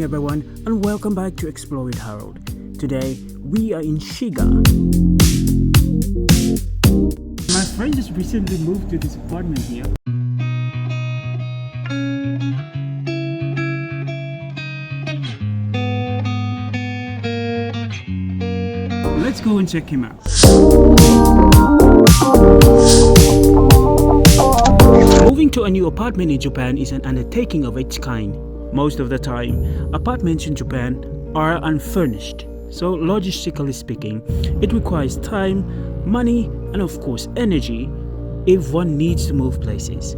everyone, and welcome back to Explore with Harold. Today, we are in Shiga. My friend just recently moved to this apartment here. Let's go and check him out. Moving to a new apartment in Japan is an undertaking of its kind. Most of the time, apartments in Japan are unfurnished. So logistically speaking, it requires time, money, and of course energy if one needs to move places.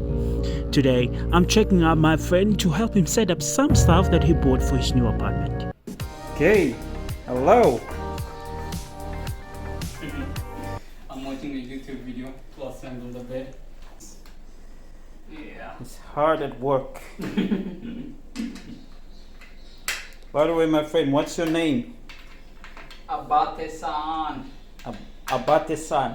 Today, I'm checking out my friend to help him set up some stuff that he bought for his new apartment. Okay, hello. I'm watching a YouTube video to assemble the bed. Yeah. It's hard at work. By the way, my friend, what's your name? Abate-san. Abate-san.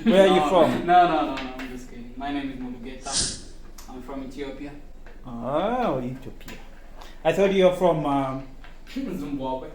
Where are you from? No, I'm just kidding. My name is Mulugeta. I'm from Ethiopia. Oh, Ethiopia. I thought you were from Zimbabwe.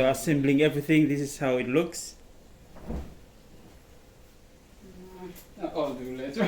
assembling everything. This is how it looks. I'll do later.